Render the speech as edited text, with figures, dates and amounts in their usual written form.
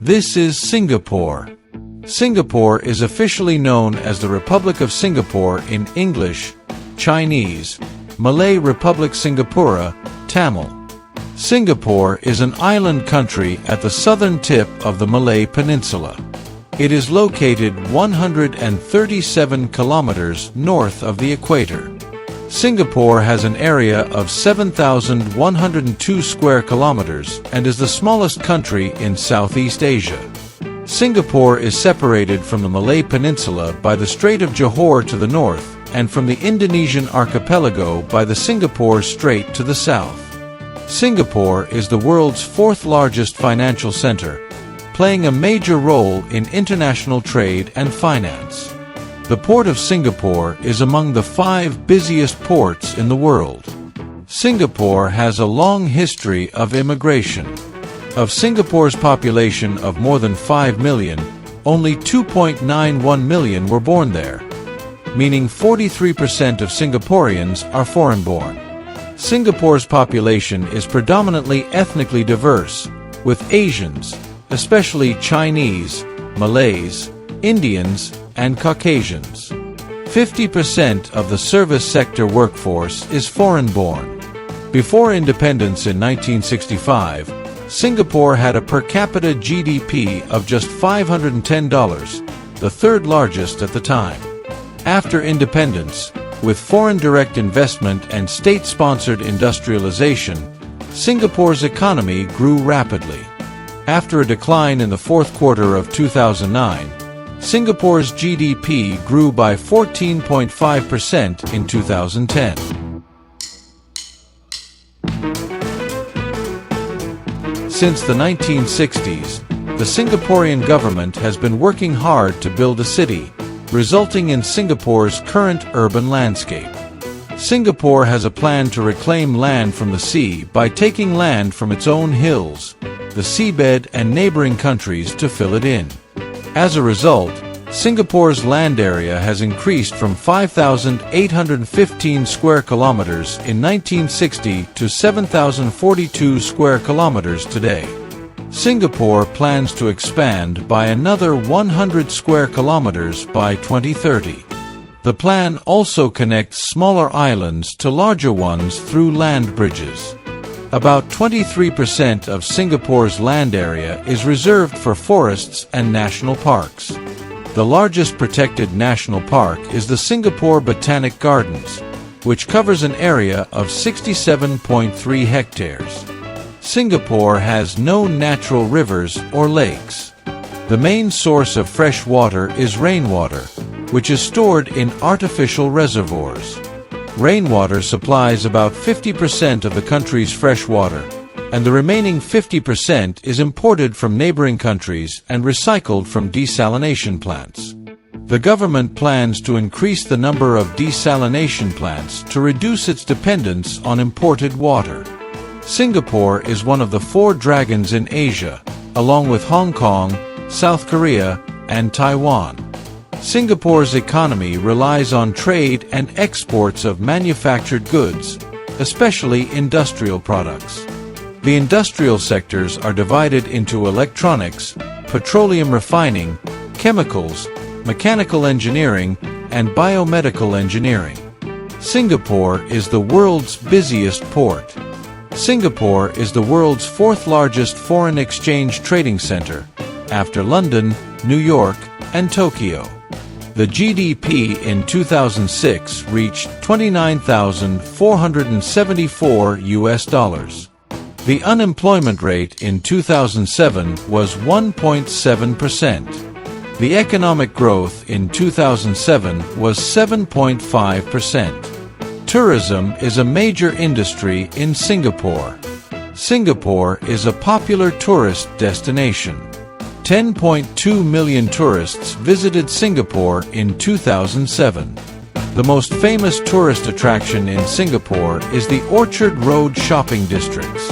This is Singapore. Singapore is officially known as the Republic of Singapore in English, Chinese, Malay Republic Singapura, Tamil. Singapore is an island country at the southern tip of the Malay Peninsula. It is located 137 kilometers north of the equator. Singapore has an area of 7,102 square kilometers and is the smallest country in Southeast Asia. Singapore is separated from the Malay Peninsula by the Strait of Johor to the north and from the Indonesian archipelago by the Singapore Strait to the south. Singapore is the world's fourth largest financial center, playing a major role in international trade and finance. The Port of Singapore is among the 5 busiest ports in the world. Singapore has a long history of immigration. Of Singapore's population of more than 5 million, only 2.91 million were born there, meaning 43% of Singaporeans are foreign-born. Singapore's population is predominantly ethnically diverse, with Asians, especially Chinese, Malays, Indians, and Caucasians. 50% of the service sector workforce is foreign-born. Before independence in 1965, Singapore had a per capita GDP of just $510, the third largest at the time. After independence, with foreign direct investment and state-sponsored industrialization, Singapore's economy grew rapidly. After a decline in the fourth quarter of 2009, Singapore's GDP grew by 14.5% in 2010. Since the 1960s, the Singaporean government has been working hard to build a city, resulting in Singapore's current urban landscape. Singapore has a plan to reclaim land from the sea by taking land from its own hills, the seabed and neighboring countries to fill it in. As a result, Singapore's land area has increased from 5,815 square kilometers in 1960 to 7,042 square kilometers today. Singapore plans to expand by another 100 square kilometers by 2030. The plan also connects smaller islands to larger ones through land bridges. About 23% of Singapore's land area is reserved for forests and national parks. The largest protected national park is the Singapore Botanic Gardens, which covers an area of 67.3 hectares. Singapore has no natural rivers or lakes. The main source of fresh water is rainwater, which is stored in artificial reservoirs. Rainwater supplies about 50% of the country's fresh water, and the remaining 50% is imported from neighboring countries and recycled from desalination plants. The government plans to increase the number of desalination plants to reduce its dependence on imported water. Singapore is one of the 4 dragons in Asia, along with Hong Kong, South Korea, and Taiwan. Singapore's economy relies on trade and exports of manufactured goods, especially industrial products. The industrial sectors are divided into electronics, petroleum refining, chemicals, mechanical engineering, and biomedical engineering. Singapore is the world's busiest port. Singapore is the world's 4th largest foreign exchange trading center, after London, New York, and Tokyo. The GDP in 2006 reached $29,474. The unemployment rate in 2007 was 1.7%. The economic growth in 2007 was 7.5%. Tourism is a major industry in Singapore. Singapore is a popular tourist destination. 10.2 million tourists visited Singapore in 2007. The most famous tourist attraction in Singapore is the Orchard Road shopping districts.